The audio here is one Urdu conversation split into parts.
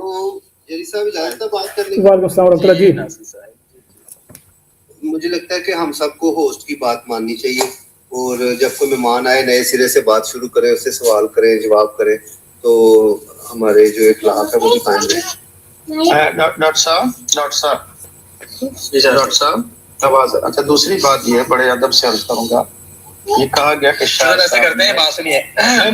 تو جری صاحب اجازت ہے بات کرنے کی؟ وعلیکم السلام ورحمۃ اللہ جی. مجھے لگتا ہے کہ ہم سب کو ہوسٹ کی بات ماننی چاہیے، اور جب کوئی مہمان آئے نئے سرے سے بات شروع کرے، اس سے سوال کرے، جواب کرے، تو ہمارے جو اخلاق ہے وہ بھی قائم رہے. ڈاکٹر صاحب آواز. اچھا دوسری بات یہ ہے، بڑے ادب سے عرض کروں گا، یہ کہا گیا کہ ایسے کرتے ہیں، بات سنیے. انہوں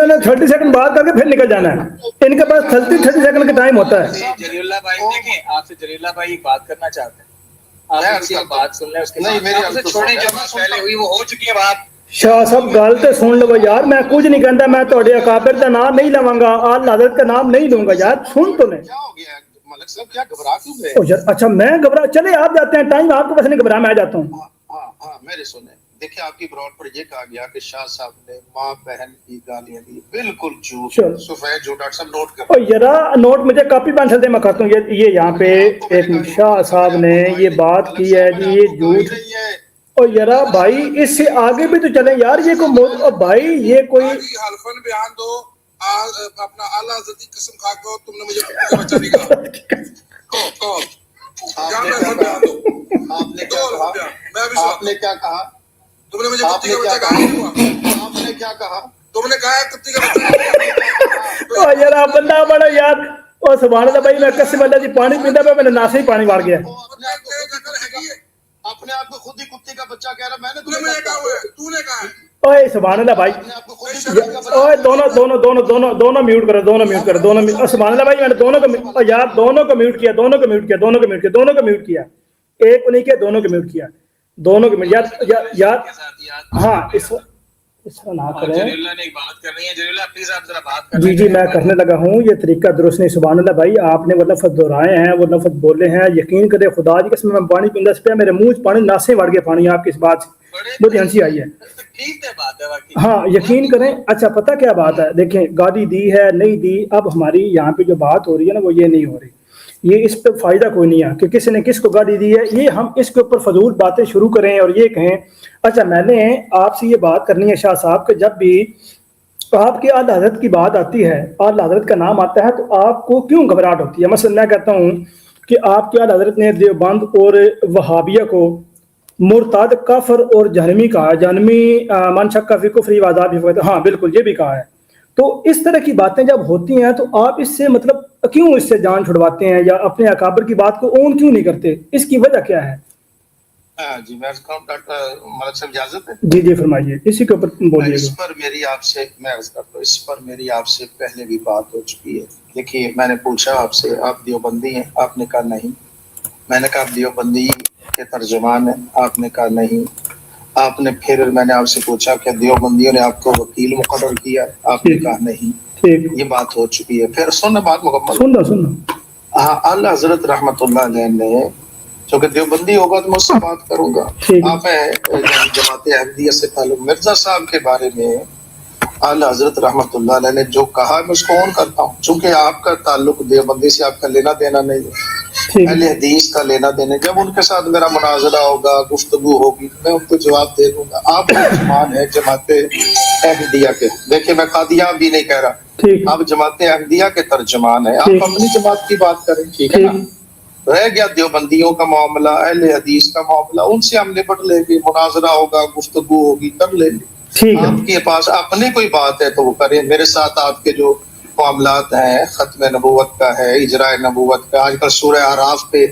نے 30 سیکنڈ بات کر کے پھر نکل جانا ہے. ان کے پاس 30 سیکنڈ کا ٹائم ہوتا ہے. جلیل اللہ بھائی دیکھیں، آپ سے جلیل اللہ بھائی بات کرنا چاہتے ہیں، آپ ان کی بات سن لیں، اس کے بعد آپ سے چھوڑیں. جو بات پہلے ہوئی وہ ہو چکی ہے بات. شاہ صاحب گل تو سن لو یار، میں کچھ نہیں کہتا، میں تھوڑے اکابر کا نام نہیں لواں گا، اعلی حضرت کا نام نہیں لوں گا یار. سن تو لیں. کیا ہو گیا ملک صاحب، کیا گھبرا کیوں گئے؟ اچھا میں گھبرا، چلے آپ جاتے ہیں، ٹائم آپ کو بس نہیں گھبرا، میں آ جاتا ہوں. ہاں میرے سنیں، دیکھیں آپ کی براڈ پر یہ کہا گیا کہ شاہ صاحب نے ماں بہن کی گالیاں دی، بالکل جھوٹ، سفید جھوٹ. ڈاکٹر صاحب نوٹ کر ذرا نوٹ مجھے کاپی پینسل دے، میں کرتا ہوں. یہ یہاں پہ ایک شاہ صاحب نے یہ بات کی ہے جی، یہ جھوٹ. اور یارا بھائی اس سے آگے بھی تو چلیں یار. یہ کوئی بھائی یہ کوئی حلفن بیان دو، اپنا اعلیٰ حضرت کی قسم کھا کے تم نے مجھے کتے کا بچہ نہیں کہا. آپ نے کیا کہا؟ تم نے مجھے کتے کا بچہ کہا نہیں ہوا. آپ نے کیا کہا؟ تم نے کہا ہے کتے کا بچہ. یار بندہ بڑا یار. اور سبحان اللہ بھائی، میں قسم اللہ جی پانی پیندا پہ میں نے ناسے ہی پانی مار گیا. اپنے آپ کو خود ہی کتے کا بچہ کہہ رہا. میں نے تمہیں کہا ہے، تو نے کہا ہے. اوے سبحان اللہ بھائی، اوے دونوں میوٹ کرو، دونوں میوٹ کرو، دونوں میوٹ. سبحان اللہ بھائی، میں نے دونوں کو یار دونوں کو میوٹ کیا، دونوں کو میوٹ کیا، دونوں کو میوٹ کیا، دونوں کو میوٹ کیا. ایک کو نہیں کیا، دونوں کو میوٹ کیا، دونوں کو میوٹ. یار ہاں اس طرح نہ کریں. جی جی میں کرنے لگا ہوں، یہ طریقہ درست نہیں. سبحان اللہ بھائی، آپ نے وہ لفظ دہرائے ہیں، وہ لفظ بولے ہیں. یقین کرے خدا کی قسم، میں پانی پیندا اس پہ میرے منہ پانی ناسے وڑ گیا پانی آپ کی اس بات سے. بہت ہنسی آئی ہے. ہاں یقین کریں. اچھا پتہ کیا بات ہے، دیکھیں گالی دی ہے نہیں دی، اب ہماری یہاں پہ جو بات ہو رہی ہے نا وہ یہ نہیں ہو رہی. یہ اس پہ فائدہ کوئی نہیں ہے کہ کسی نے کس کو گالی دی ہے. یہ ہم اس کے اوپر فضول باتیں شروع کریں اور یہ کہیں. اچھا میں نے آپ سے یہ بات کرنی ہے شاہ صاحب کہ جب بھی آپ کی اعلیٰ حضرت کی بات آتی ہے، اعلیٰ حضرت کا نام آتا ہے، تو آپ کو کیوں گھبراہٹ ہوتی ہے؟ مثلا میں کہتا ہوں کہ آپ کی اعلیٰ حضرت نے دیوبند اور وہابیہ کو مرتد، کافر اور جہنمی کہا. جہنمی من شک فی کفری وعذاب، ہاں بالکل یہ بھی کہا ہے. تو اس طرح کی باتیں جب ہوتی ہیں تو آپ اس سے مطلب کیوں اس سے جان چھڑواتے ہیں یا اپنے اکابر کی بات کو اون کیوں نہیں کرتے؟ اس کی وجہ کیا ہے؟ جی میں ڈاکٹر ملک صاحب اجازت ہے؟ جی جی فرمائیے، اسی کے اوپر بولیے. اس پر میری آپ سے میں عرض کرتا ہوں، اس پر میری آپ سے پہلے بھی بات ہو چکی ہے. دیکھیے میں نے پوچھا آپ سے، آپ دیوبندی ہیں؟ آپ نے کہا نہیں. میں نے کہا آپ دیوبندی کے ترجمان ہیں؟ آپ نے کہا نہیں. آپ نے پھر میں نے آپ سے پوچھا کہ دیوبندیوں نے آپ کو وکیل مقرر کیا؟ آپ نے کہا نہیں. یہ بات ہو چکی ہے. پھر سننا بات مکمل. سننا. ہاں اعلیٰ حضرت رحمۃ اللہ علیہ نے، چونکہ دیوبندی ہوگا تو میں اس سے بات کروں گا. آپ جماعت احمدیہ سے تعلق مرزا صاحب کے بارے میں اعلیٰ حضرت رحمۃ اللہ علیہ نے جو کہا میں اس کو اون کرتا ہوں. چونکہ آپ کا تعلق دیوبندی سے آپ کا لینا دینا نہیں ہے، اہل حدیث کا لینا دینا. جب ان کے ساتھ میرا مناظرہ ہوگا، گفتگو ہوگی، میں ان کو جواب دے دوں گا. آپ ترجمان ہیں جماعت احمدیہ کے. دیکھیں میں قادیان بھی نہیں کہہ رہا، آپ جماعت احمدیہ کے ترجمان ہیں. آپ اپنی جماعت کی بات کریں، ٹھیک ہے نا؟ رہ گیا دیوبندیوں کا معاملہ، اہل حدیث کا معاملہ، ان سے ہم نپٹ لیں گے. مناظرہ ہوگا، گفتگو ہوگی، کر لیں گے. آپ کے پاس اپنی کوئی بات ہے تو وہ کریں. میرے ساتھ آپ کے جو معاملات ہیں، ختم نبوت کا ہے، اجراء نبوت کا، آج کل سورہ اعراف پہ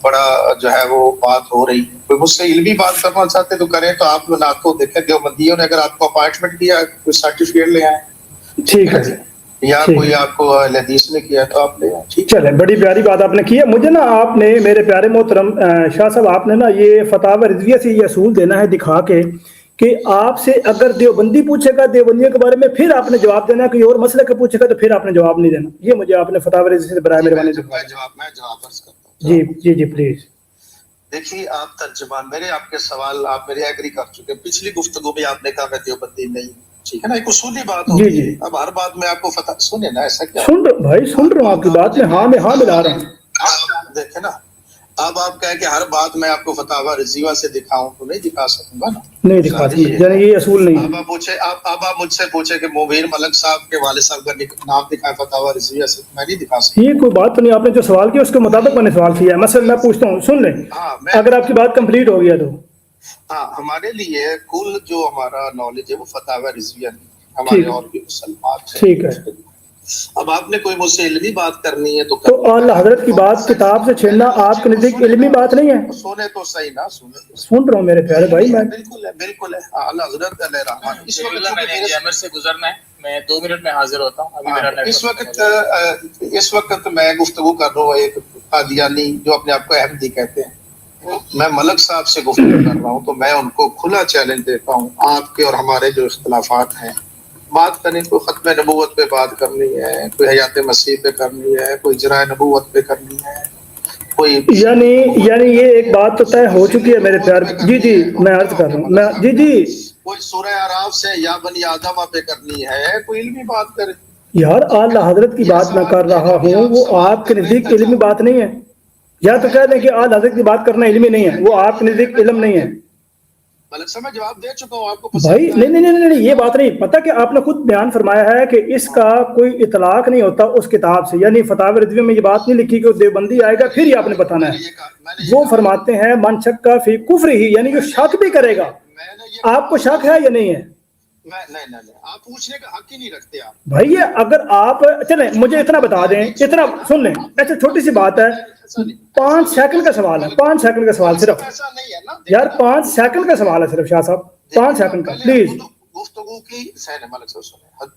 بڑا جو ہے وہ بات ہو رہی ہے. کوئی مجھ سے علمی بات کرنا چاہتے تو کریں. تو آپ لوگ آپ کو دیکھیں دیوبندیوں نے اگر آپ کو اپائنٹمنٹ دیا، کوئی سرٹیفکیٹ لے آئیں، ٹھیک ہے جی، یا کوئی آپ کو اہل حدیث نے کیا تو آپ لے آئیں. چلے بڑی پیاری بات آپ نے کی ہے. مجھے نا آپ نے میرے پیارے محترم شاہ صاحب، آپ نے نا یہ فتاوی رضویہ سے یہ اصول دینا ہے دکھا کے کہ آپ سے اگر دیوبندی پوچھے گا دیوبندیوں کے بارے میں، پھر آپ نے جواب دینا. کہ اور مسئلہ کا پوچھے گا تو پھر آپ نے جواب نہیں دینا. یہ مجھے آپ نے فتاوی رضویہ سے برائے مہربانی میں جواب عرض کرتا ہوں. جی جی جی پلیز. دیکھیے آپ ترجمان، میرے آپ کے سوال آپ میرے ایگری کر چکے. پچھلی گفتگو میں آپ نے کہا میں دیوبندی نہیں، ٹھیک ہے نا؟ ایک اصولی بات ہوتی ہے. اب ہر بات میں آپ کو سنے نا، ایسا کیا سن رہا ہوں آپ کی بات میں ہاں ملا رہا ہوں. دیکھیں نا، اب آپ کہیں کہ ہر بات میں آپ کو فتاوی رضویہ سے دکھاؤں تو نہیں دکھا سکوں گا نا. نہیں دکھا سکتے، یعنی یہ اصول نہیں ہے. اب آپ مجھ سے پوچھے کہ مبین ملک صاحب کے والد صاحب کا نام دکھائے فتاوی رضویہ سے، میں نہیں دکھا سکتا. یہ کوئی بات تو نہیں، آپ نے جو سوال کیا اس کے مطابق میں نے سوال کیا ہے. مثلا میں پوچھتا ہوں، سن لیں اگر آپ کی بات کمپلیٹ ہو گیا تو. ہاں، ہمارے لیے کل جو ہمارا نالج ہے وہ فتاوی رضویہ نہیں، ہمارے اور بھی مسلمات ہیں. ٹھیک ہے. اب آپ نے کوئی مجھ سے علمی بات کرنی ہے تو اعلی حضرت کی بات کتاب سے چھیڑنا آپ کے نزدیک علمی بات نہیں ہے؟ سنے تو صحیح نا، سن رہا ہوں میرے پیارے بھائی. میں بالکل ہے، بالکل ہے. اعلی حضرت علیہ رحمت اس وقت سے گزرنا ہے، میں 2 منٹ میں حاضر ہوتا ہوں. ابھی میرا اس وقت میں گفتگو کر رہا ہوں ایک قادیانی جو اپنے آپ کو احمدی کہتے ہیں. میں ملک صاحب سے گفتگو کر رہا ہوں تو میں ان کو کھلا چیلنج دیتا ہوں، آپ کے اور ہمارے جو اختلافات ہیں بات کریں، کوئی ختم نبوت پہ بات کرنی ہے، کوئی حیات مسیح پہ کرنی ہے، کوئی اجراء نبوت پہ کرنی ہے، کوئی یعنی یہ ایک بات تو طے ہو چکی ہے میرے پیارے. جی میں عرض کر رہا ہوں، میں جی کوئی سورہ اعراف سے یا بنی آدم پہ کرنی ہے، کوئی علمی بات کرے. یار اعلی حضرت کی بات میں کر رہا ہوں، وہ آپ کے نزدیک علمی بات نہیں ہے. یا تو کہہ دیں کہ اعلی حضرت کی بات کرنا علمی نہیں ہے، وہ آپ کے نزدیک علم نہیں ہے. ملک صاحب میں جواب دے چکا ہوں آپ کو. بھائی نہیں یہ بات نہیں پتہ کہ آپ نے خود بیان فرمایا ہے کہ اس کا کوئی اطلاق نہیں ہوتا اس کتاب سے، یعنی فتاوی رضویہ میں یہ بات نہیں لکھی کہ وہ دیوبندی آئے گا پھر یہ آپ نے بتانا ہے. وہ فرماتے ہیں من شک کا فی کفر ہی، یعنی جو شک بھی کرے گا. آپ کو شک ہے یا نہیں ہے؟ نہیں آپ پوچھنے کا حق ہی نہیں رکھتے آپ. بھائی یہ اگر آپ چلیں مجھے اتنا بتا دیں، اتنا سن لیں. ایسے چھوٹی سی بات ہے، 5 سیکنڈ کا سوال ہے، 5 سیکنڈ کا سوال صرف. یار 5 سیکنڈ کا سوال ہے صرف شاہ صاحب، 5 سیکنڈ کا پلیز. گفتگو کی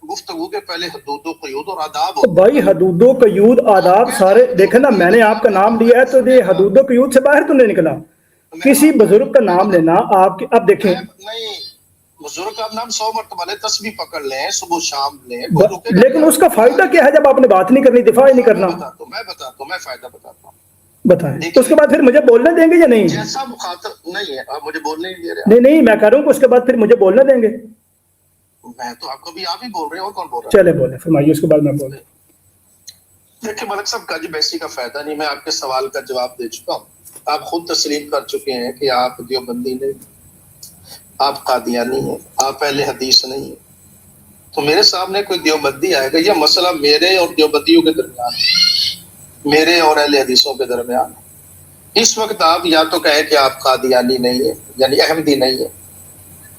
گفتگو کے پہلے حدود و قیود اور آداب. بھائی حدود و قیود آداب سارے دیکھیں نا، میں نے آپ کا نام لیا ہے تو یہ حدود و قیود سے باہر تو نہیں نکلا. کسی بزرگ کا نام لینا آپ کی، اب دیکھیں بزرگ کا نام 100 مرتبہ لیں، تسبیح پکڑ لیں، صبح شام لیں، لیکن اس کا فائدہ کیا ہے جب آپ نے بات نہیں کرنی، دفاع ہی نہیں کرنا؟ میں بتاتا ہوں، میں فائدہ بتاتا ہوں. بتائیں. اس کے بعد پھر مجھے بولنے دیں گے یا نہیں؟ جیسا مخاطب نہیں ہے، آپ مجھے بولنے نہیں دے رہے. نہیں میں کہہ رہا ہوں کہ اس کے بعد پھر مجھے بولنے دیں گے. میں تو آپ کو بھی آپ ہی بول رہے ہیں، اور کون بول رہا ہے؟ چلے بولیں، فرمائیے اس کے بعد میں بولیں. دیکھیں ملک صاحب کا بحثی کا فائدہ نہیں، میں آپ کے سوال کا جواب دے چکا ہوں. آپ خود تسلیم کر چکے ہیں کہ آپ دیوبندی نہیں، آپ قادیانی ہیں، آپ اہل حدیث نہیں ہیں. تو میرے سامنے کوئی دیوبندی آئے گا، یہ مسئلہ میرے اور دیوبندیوں کے درمیان، میرے اور اہل حدیثوں کے درمیان. اس وقت آپ یا تو کہیں کہ آپ قادیانی نہیں ہیں، یعنی احمدی نہیں ہیں،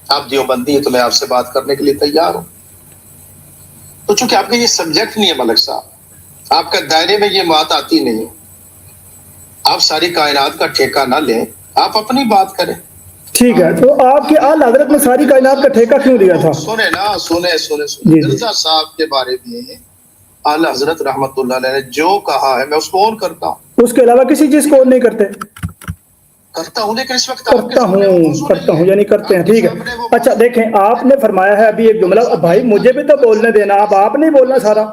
آپ دیوبندی ہیں، تو میں آپ سے بات کرنے کے لیے تیار ہوں. تو چونکہ آپ کا یہ سبجیکٹ نہیں ہے ملک صاحب، آپ کا دائرے میں یہ بات آتی نہیں، آپ ساری کائنات کا ٹھیکہ نہ لیں، آپ اپنی بات کریں. ٹھیک ہے، تو آپ کے اعلی حضرت نے ساری کائنات کا ٹھیکہ کیوں لیا تھا؟ سنیں مرزا صاحب کے بارے میں اعلی حضرت رحمت اللہ علیہ نے جو کہا ہے میں اس کو اون کرتا ہوں. اس کے علاوہ کسی چیز کو اون نہیں کرتے؟ کرتا ہوں، لیکن اس وقت کرتا ہوں یعنی کرتے ہیں. ٹھیک ہے. اچھا دیکھیں آپ نے فرمایا ہے ابھی ایک جملہ، بھائی مجھے بھی تو بولنے دینا، آپ نہیں بولنا سارا.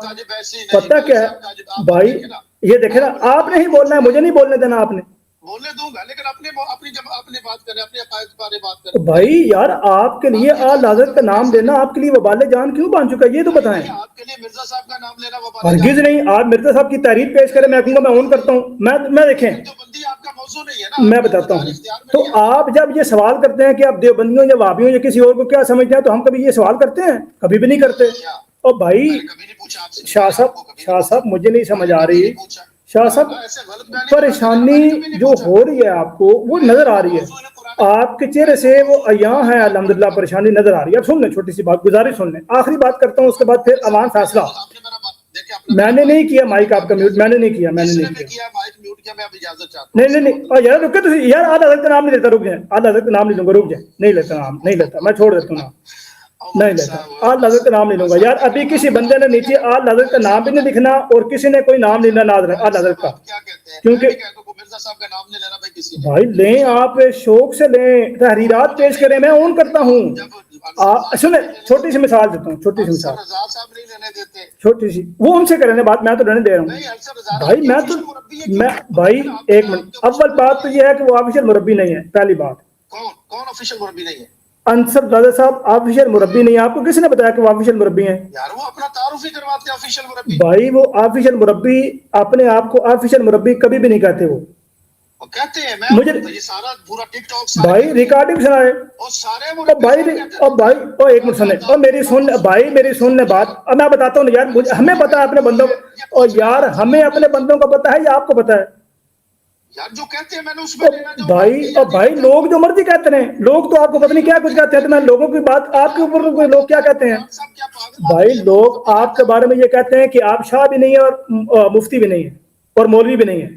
پتہ کیا ہے بھائی، یہ دیکھیں نا، آپ نے ہی بولنا ہے، مجھے نہیں بولنے دینا. آپ نے بولنے دوں گا، لیکن اپنی جب آپ نے بات کریں، اپنے عقائد کے بارے بات کریں. بھائی یار آپ کے لیے اعلی حضرت کا نام لینا آپ کے لیے وبال جان کیوں بن چکا ہے، یہ تو بتائیں. آپ کے لیے مرزا صاحب کا نام لینا وبال ہرگز نہیں. آپ مرزا صاحب کی تحریر پیش کریں، میں کہوں گا میں اون کرتا ہوں. میں دیکھیں میں بتاتا ہوں. تو آپ جب یہ سوال کرتے ہیں کہ آپ دیوبندیوں یا وہابیوں یا کسی اور کو کیا سمجھتے ہیں، تو ہم کبھی یہ سوال کرتے ہیں؟ کبھی بھی نہیں کرتے. اور بھائی شاہ صاحب مجھے نہیں سمجھ آ رہی. شاہ صاحب پریشانی جو ہو رہی ہے آپ کو وہ نظر آ رہی ہے، آپ کے چہرے سے وہ عیاں ہے، الحمدللہ پریشانی نظر آ رہی ہے. اب سن لیں، چھوٹی سی بات گزارش سن لیں، آخری بات کرتا ہوں، اس کے بعد پھر عوام فیصلہ. میں نے نہیں کیا مائک آپ کا میوٹ، میں نے نہیں کیا. نہیں یار رکے تو یار، اعلی حضرت کا نام نہیں لیتا، رک جائیں. اعلی حضرت کا نام نہیں لوں گا، رک جائیں. نہیں لیتا نام، نہیں لیتا، میں چھوڑ دیتا ہوں نام، نہیں لیتا. اعلی حضرت کا نام نہیں لوں گا یار. ابھی کسی بندے نے نیچے اعلی حضرت کا نام بھی نہیں لکھنا اور کسی نے کوئی نام لینا اعلی حضرت کا، کیونکہ بھائی لیں آپ شوق سے لیں، تحریرات پیش کریں، میں اون کرتا ہوں. سنیں چھوٹی سی مثال دیتا ہوں، چھوٹی سی مثال، چھوٹی سی، وہ ان سے کریں بات، میں تو رہنے دے رہا ہوں. بھائی بھائی ایک منٹ. اول بات تو یہ ہے کہ وہ آفیشیل مربی نہیں ہے، پہلی بات. کون آفیشیل مربی نہیں ہے؟ انصر رضا صاحب آفیشیل مربی نہیں ہے. آپ کو کس نے بتایا کہ وہ آفیشیل مربی ہیں؟ یار وہ اپنا تعارف ہی کرواتے ہیں آفیشیل مربی. بھائی وہ آفیشیل مربی اپنے آپ کو آفیشیل مربی کبھی بھی نہیں کہتے. وہ وہ کہتے ہیں مجھے یہ سارا پورا ٹک ٹاک بھائی ریکارڈنگ سنائے اور سارے بھائی ایک منٹ سنیں اور میری سن لیں بات. اب میں بتاتا ہوں یار, ہمیں پتا ہے اپنے بندوں کو, اور یار ہمیں اپنے بندوں کا پتا ہے یا آپ کو پتا ہے یار جو کہتے ہیں میں نے اس میں بھائی لوگ جو مرضی کہتے ہیں, لوگ تو آپ کو پتہ نہیں کیا کچھ کہتے ہیں, تو میں لوگوں کی بات آپ کے اوپر کوئی لوگ کیا کہتے ہیں بھائی. لوگ آپ کے بارے میں یہ کہتے ہیں کہ آپ شاہ بھی نہیں ہے اور مفتی بھی نہیں ہے اور مولوی بھی نہیں ہے.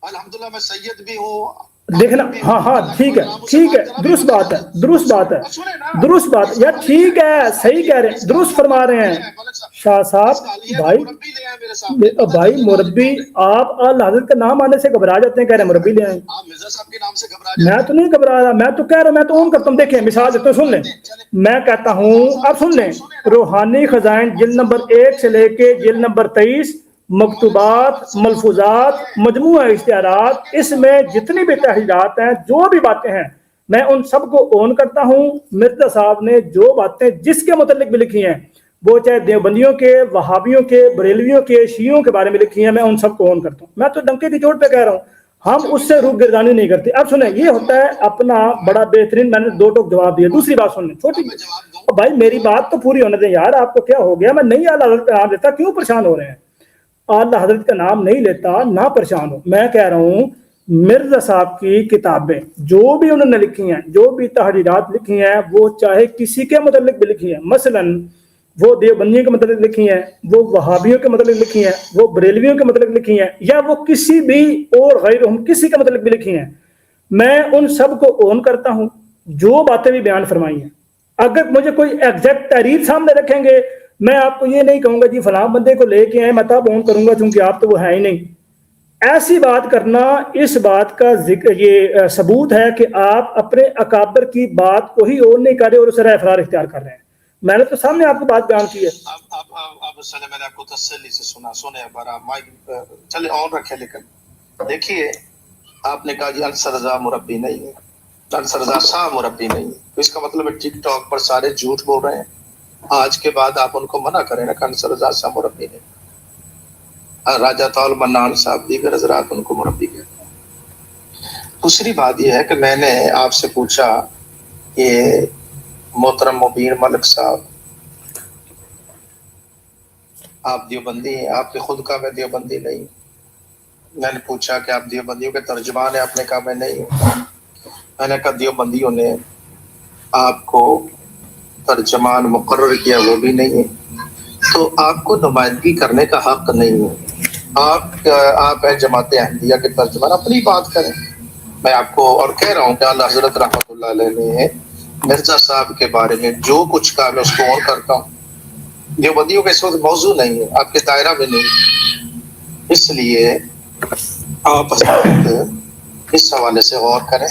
الحمدللہ میں سید بھی ہوں, دیکھنا ہاں ٹھیک ہے, درست بات یار, ٹھیک ہے, صحیح کہہ رہے ہیں, درست فرما رہے ہیں شاہ صاحب. بھائی مربی, آپ اعلی حضرت کا نام آنے سے گھبرا جاتے ہیں, کہہ رہے ہیں مربی لے آئیں. مرزا صاحب کے نام سے گھبرا میں تو نہیں گھبرا رہا, میں تو کہہ رہا ہوں, میں تو اون کرتا ہوں. دیکھیں مثال دیتا ہوں, سن لیں, میں کہتا ہوں, اب سن لیں, روحانی خزائن جلد نمبر 1 سے لے کے جلد نمبر 23, مکتوبات, ملفوظات, مجموعہ اشتہارات, اس میں جتنی بھی تحریرات ہیں, جو بھی باتیں ہیں, میں ان سب کو اون کرتا ہوں. مرزا صاحب نے جو باتیں جس کے متعلق بھی لکھی ہیں, وہ چاہے دیوبندیوں کے, وہابیوں کے, بریلویوں کے, شیعوں کے بارے میں لکھی ہیں, میں ان سب کو اون کرتا ہوں. میں تو ڈنکے کی چوٹ پہ کہہ رہا ہوں, ہم اس سے روح گردانی نہیں کرتے. اب سنیں, یہ ہوتا ہے اپنا بڑا بہترین, میں نے 2 ٹوک جواب دیا. دوسری بات سن لیں, چھوٹی بھائی میری بات تو پوری ہونے دیں یار, آپ کو کیا ہو گیا؟ میں نہیں اعلیٰ حضرت کا نام لیتا, کیوں پریشان ہو رہے ہیں؟ اعلیٰ حضرت کا نام نہیں لیتا, نہ پریشان ہو. میں کہہ رہا ہوں مرزا صاحب کی کتابیں جو بھی انہوں نے لکھی ہیں, جو بھی تحریرات لکھی ہیں, وہ چاہے کسی کے متعلق بھی لکھی ہیں, مثلاً وہ دیوبندیوں کے متعلق لکھی ہیں, وہ وہابیوں کے متعلق لکھی ہیں, وہ بریلویوں کے متعلق لکھی ہیں, یا وہ کسی بھی اور غیر کسی کے متعلق بھی لکھی ہیں, میں ان سب کو اون کرتا ہوں. جو باتیں بھی بیان فرمائی ہیں, اگر مجھے کوئی ایگزیکٹ تحریر سامنے رکھیں گے, میں آپ کو یہ نہیں کہوں گا جی فلاں بندے کو لے کے آئے, میں تب اون کروں گا, چونکہ آپ تو وہ ہے ہی نہیں. ایسی بات کرنا, اس بات کا ذکر, یہ ثبوت ہے کہ آپ اپنے اکابر کی بات کو ہی اون نہیں کر رہے اور اسے رائے فرار اختیار کر رہے ہیں. میں نے تو سامنے آپ کو بات بیان کی ہے. میں نے آپ کو تسلی سے سنے بارا چلے اور رکھے, لیکن دیکھیے آپ نے کہا جی انصر رضا مربی نہیں ہے, انصر رضا شاہ مربی نہیں ہے, تو اس کا مطلب ہے ٹک ٹاک پر سارے جھوٹ بول رہے ہیں. آج کے بعد آپ ان کو منع کریں نا کہ انصر رضا شاہ مربی نہیں. راجہ طول منان صاحب دیگر حضرات ان کو مربی کہتے ہیں. دوسری بات یہ ہے کہ میں نے آپ سے پوچھا کہ محترم مبین ملک صاحب, آپ دیوبندی ہیں, آپ کے خود کا میں دیوبندی نہیں. میں نے پوچھا کہ آپ دیوبندیوں کے ترجمان ہیں, آپ نے کہا میں نہیں ہوں. میں نے کہا دیوبندیوں نے آپ کو ترجمان مقرر کیا, وہ بھی نہیں ہے, تو آپ کو نمائندگی کرنے کا حق نہیں ہے. آپ ہیں جماعت احمدیہ کے ترجمان, اپنی بات کریں. میں آپ کو اور کہہ رہا ہوں کہ اعلیٰ حضرت رحمۃ اللہ علیہ نے مرزا صاحب کے بارے میں جو کچھ کہا میں اس کو اور کرتا ہوں. دیوبندیوں کے اس وقت موضوع نہیں ہے, آپ کے دائرہ میں نہیں, اس لیے آپ اس حوالے سے غور کریں.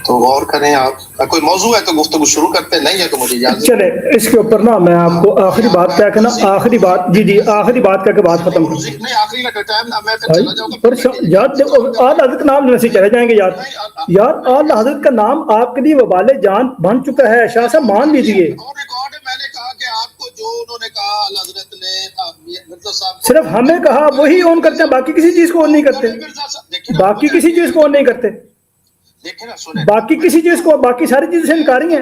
تو غور کریں, آپ کوئی موضوع ہے تو گفتگو شروع کرتے, نہیں ہے تو مجھے اجازت. چلے اس کے اوپر نا میں آپ کو آخری بات کہہ کے نا, آخری بات, جی آخری بات کہہ کے بات ختم کروں. یار اعلیٰ حضرت کا نام لینے سے چلے جائیں گے یار اعلیٰ حضرت کا نام آپ کے لیے وبال جان بن چکا ہے. شاہ صاحب مان لیجیے, میں نے کہا کہ آپ کو جو انہوں نے کہا اعلیٰ حضرت نے مرزا صاحب صرف ہمیں کہا وہی اون کرتے ہیں, باقی کسی چیز کو اون نہیں کرتے, باقی کسی چیز کو اون نہیں کرتے, باقی کسی چیز کو, باقی ساری چیزوں سے انکاری ہیں,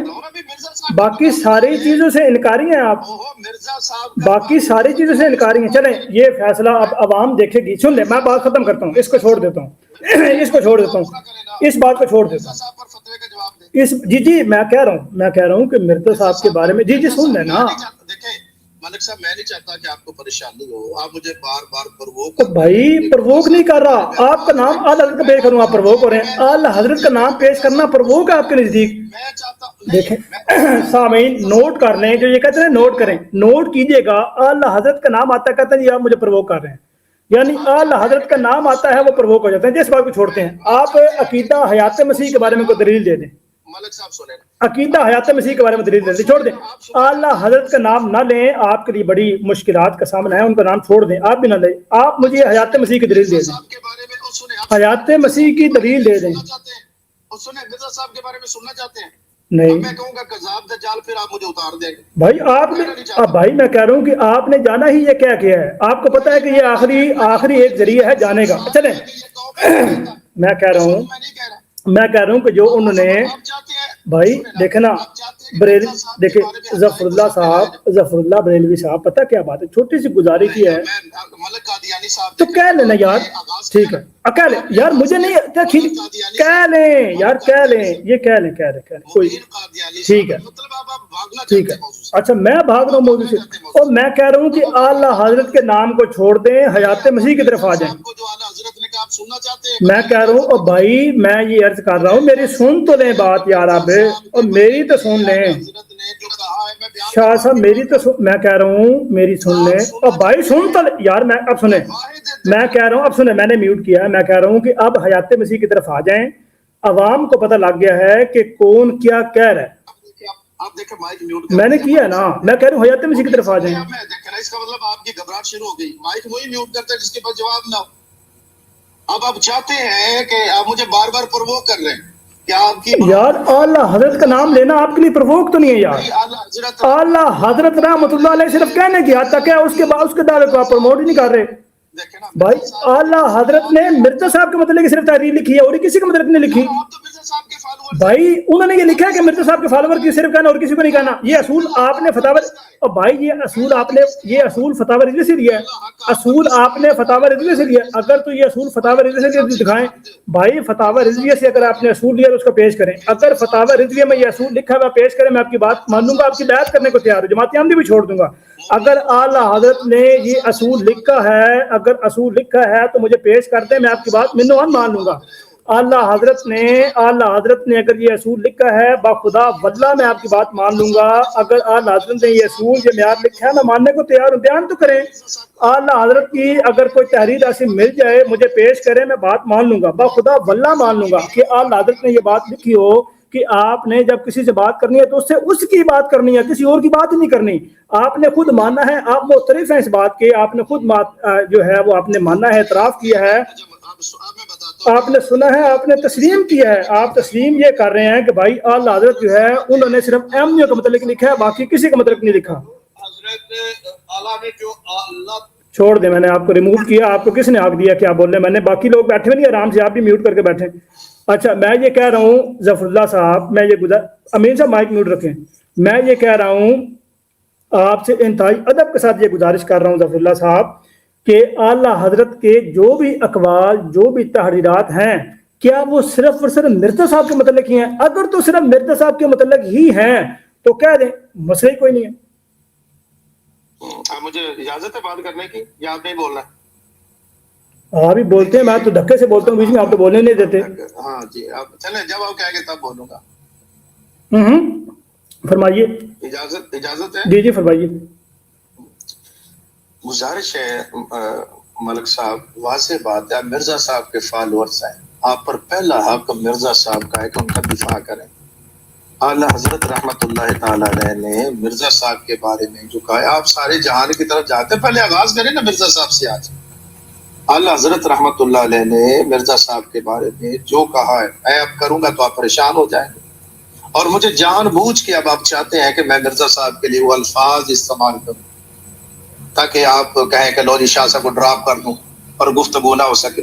باقی ساری چیزوں سے انکاری ہیں آپ, باقی ساری چیزوں سے انکاری ہیں. چلیں یہ فیصلہ اب عوام دیکھے گی. سن لیں, میں بات ختم کرتا ہوں, اس کو چھوڑ دیتا ہوں, اس کو چھوڑ دیتا ہوں, اس بات کو چھوڑ دیتا ہوں. جی میں کہہ رہا ہوں کہ مرزا صاحب کے بارے میں, جی سن لیں نا. ملک صاحب میں نہیں چاہتا کہ آپ کو پریشانی ہو, آپ مجھے بار بار پرووک. بھائی پرووک نہیں کر رہا, آپ کا نام اعلیٰ حضرت کا پیش کروں, آپ پرووک ہو رہے ہیں. اعلیٰ حضرت کا نام پیش کرنا پرووک ہے آپ کے نزدیک. دیکھیں سامعین نوٹ کر لیں, جو یہ کہتے ہیں نوٹ کریں, نوٹ کیجئے گا. اعلیٰ حضرت کا نام آتا ہے, کہتے ہیں جی آپ مجھے پرووک کر رہے ہیں, یعنی اعلیٰ حضرت کا نام آتا ہے وہ پرووک ہو جاتے ہیں. جس بات کو چھوڑتے ہیں, آپ عقیدہ حیات مسیح کے بارے میں کوئی دلیل دے دیں. ملک صاحب سنیں, عقیدہ حیات مسیح کے بارے میں دلیل دے دیں, چھوڑ دیں. اعلیٰ حضرت کا نام نہ لیں, آپ کے لیے بڑی مشکلات کا سامنا ہے, ان کا نام چھوڑ دیں, آپ بھی نہ لیں. آپ مجھے حیات مسیح کی دلیل دے دیں, حیات مسیح کی دلیل دے دیں. مرزا صاحب کے بارے میں سننا چاہتے ہیں, نہیں میں کہوں گا کذاب دجال، پھر آپ مجھے اتار دیں گے بھائی آپ نے، اب بھائی میں کہہ رہا ہوں کہ آپ نے جانا ہی یہ کیا کیا ہے، آپ کو پتا ہے کہ یہ آخری ایک ذریعہ ہے جانے کا. چلیں میں کہہ رہا ہوں کہ جو انہوں نے بھائی دیکھے نا دیکھیں ظفر اللہ بریلوی صاحب، پتہ کیا بات ہے، چھوٹی سی گزارش کی ہے ملک قادیانی صاحب تو کہہ لینا یار، ٹھیک ہے کہہ لیں یار، مجھے نہیں کہہ لیں یار، کہہ لیں یہ کہہ لیں کوئی ٹھیک ہے ٹھیک ہے. اچھا میں بھاگ رہا ہوں موضوع سے، اور میں کہہ رہا ہوں کہ اعلی حضرت کے نام کو چھوڑ دیں، حیات مسیح کی طرف آ جائیں. میں کہہ رہا ہوں اور بھائی میں یہ عرض کر رہا ہوں، میری سن تو لیں بات یار اب، اور میری تو سن لیں شاہ صاحب، میری تو میں کہہ رہا ہوں میری سن لیں، اور بھائی سن تو یار، میں اب سنیں، میں کہہ رہا ہوں اب سنیں، میں نے میوٹ کیا ہے، میں کہہ رہا ہوں کہ اب حیات مسیح کی طرف آ جائیں. عوام کو پتہ لگ گیا ہے کہ کون کیا کہہ رہا ہے. میں نے کیا نا، میں کہہ رہا ہوں حیات مسیح کی طرف آ جائیں. اس کا مطلب آپ کی گھبراہٹ شروع ہو گئی، مائک وہی میوٹ کرتا ہے جس کے پاس جواب نہ ہو. اب آپ چاہتے ہیں کہ آپ مجھے بار بار پرووک کر رہے ہیں، کیا آپ کی یار اعلیٰ حضرت کا نام لینا آپ کے لیے پرووک تو نہیں ہے یار؟ اعلیٰ حضرت رحمۃ اللہ علیہ صرف کہنے کی حد تک ہے، اس کے بعد اس کے دعوے کو آپ پروموٹ ہی نہیں کر رہے. بھائی اعلیٰ حضرت نے مرزا صاحب کے متعلق صرف تحریر لکھی ہے، اور کسی کے متعلق نہیں لکھی. بھائی انہوں نے یہ لکھا ہے کہ مرزا صاحب کے فالوور کی صرف کہنا اور کسی کو نہیں کہنا. یہ اصول آپ نے فتاوی، اور بھائی یہ اصول فتاوی رضوی سے لیا ہے، اصول آپ نے فتاوی رضوی سے لیا. اگر تو یہ اصول فتاوی رضوی سے دکھائیں بھائی، فتاوی رضویہ سے اگر آپ نے اصول لیا تو اس کو پیش کریں. اگر فتاوی رضویہ میں یہ اصول لکھا ہوا پیش کریں، میں آپ کی بات مان لوں گا، آپ کی بیعت کرنے کو تیار ہوں، جماعت احمدی بھی چھوڑ دوں گا. اگر اعلیٰ حضرت نے یہ اصول لکھا ہے، اگر اصول لکھا ہے تو مجھے پیش کر دیں، میں آپ کی بات منو مان لوں گا. اعلیٰ حضرت نے اگر یہ اصول لکھا ہے، باخدا واللہ میں آپ کی بات مان لوں گا. اگر اعلیٰ حضرت نے یہ اصول یہ معیار لکھا ہے، میں ماننے کو تیار ہوں، بیان تو کریں. اعلیٰ حضرت کی اگر کوئی تحریر ایسی مل جائے مجھے پیش کرے، میں بات مان لوں گا، باخدا واللہ مان لوں گا کہ اعلیٰ حضرت نے یہ بات لکھی ہو کہ آپ نے جب کسی سے بات کرنی ہے تو اس سے اس کی بات کرنی ہے، کسی اور کی بات ہی نہیں کرنی. آپ نے خود مانا ہے، آپ معترف ہیں اس بات کے، آپ نے خود جو ہے وہ آپ نے مانا ہے، اعتراف کیا ہے، آپ نے سنا ہے، آپ نے تسلیم کیا ہے. آپ تسلیم یہ کر رہے ہیں کہ بھائی اعلیٰ حضرت جو ہے انہوں نے صرف احمدیوں کے متعلق لکھا ہے، باقی کسی کے متعلق نہیں لکھا. چھوڑ دیں، میں نے آپ کو ریموو کیا، آپ کو کس نے حق دیا کیا بولنے؟ میں نے باقی لوگ بیٹھے ہوئے نہیں، آرام سے آپ بھی میوٹ کر کے بیٹھیں. اچھا میں یہ کہہ رہا ہوں ظفر اللہ صاحب، میں یہ امین صاحب مائک میوٹ رکھیں. میں یہ کہہ رہا ہوں آپ سے انتہائی ادب کے ساتھ یہ گزارش کر رہا ہوں ظفر اللہ صاحب کہ اعلیٰ حضرت کے جو بھی اقوال، جو بھی تحریرات ہیں، کیا وہ صرف اور صرف مرزا صاحب کے متعلق ہی ہیں؟ اگر تو صرف مرزا صاحب کے متعلق ہی ہیں تو کہہ دیں، مسئلہ ہی کوئی نہیں ہے. مجھے اجازت ہے بات کرنے کی یا آپ نہیں بولنا؟ آپ ہی بولتے ہیں، میں تو دھکے سے بولتا ہوں بیچ میں، آپ تو بولنے نہیں دیتے. ہاں جی، آپ چلیں، جب آپ کہیں گے تب بولوں گا. فرمائیے. اجازت ہے؟ جی فرمائیے. گزارش ہے ملک صاحب، واضح بات ہے، مرزا صاحب کے فالورز ہیں، آپ پر پہلا حق مرزا صاحب کا ہے کہ ان کا دفاع کریں. اعلیٰ حضرت رحمت اللہ تعالی علیہ نے مرزا صاحب کے بارے میں جو کہا ہے، آپ سارے جہان کی طرف جاتے ہیں، پہلے آغاز کریں نا مرزا صاحب سے. آج اعلیٰ حضرت رحمت اللہ علیہ نے مرزا صاحب کے بارے میں جو کہا ہے، میں اب کروں گا تو آپ پریشان ہو جائیں گے، اور مجھے جان بوجھ کے اب آپ چاہتے ہیں کہ میں مرزا صاحب کے لیے وہ الفاظ استعمال کروں تاکہ آپ کہیں کہ لو جی شاہ صاحب کو ڈراپ کر دوں اور گفتگو نہ ہو سکے.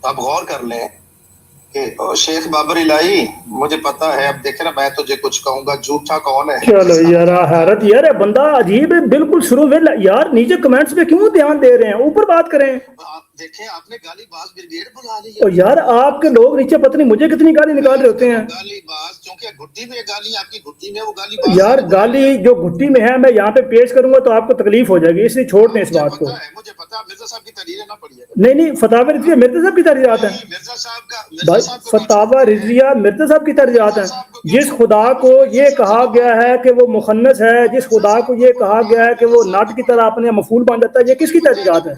آپ غور کر لیں کہ شیخ بابر الہی، مجھے پتا ہے، اب دیکھیں نا، میں تجھے کچھ کہوں گا، جھوٹا کون ہے؟ چلو یار حیرت، یار بندہ عجیب ہے بالکل. شروع میں یار نیچے کمنٹس پہ کیوں دھیان دے رہے ہیں، اوپر بات کریں. دیکھیں آپ نے گالی باز بریگیڈ بلا لی اور یار آپ کے لوگ نیچے پتہ نہیں مجھے کتنی گالی نکال رہے ہوتے ہیں. گالی باز کیونکہ گھٹی میں گالی، آپ کی گھٹی میں وہ گالی باز. یار گالی جو گھٹی میں ہے میں یہاں پہ پیش کروں گا تو آپ کو تکلیف ہو جائے گی، اس لیے چھوڑ دیں اس بات کو. مجھے پتا ہے مرزا صاحب کی تحریریں نہ پڑھیے. نہیں فتاوی رضویہ مرزا صاحب کی تحریرات ہیں مرزا صاحب کا بھائی، فتاوی رضویہ مرزا صاحب کی تحریرات ہیں. جس خدا کو یہ کہا گیا ہے کہ وہ مخنث ہے، جس خدا کو یہ کہا گیا ہے کہ وہ نٹ کی طرح اپنے مفعول بن جاتا ہے، یہ کس کی تحریرات ہے؟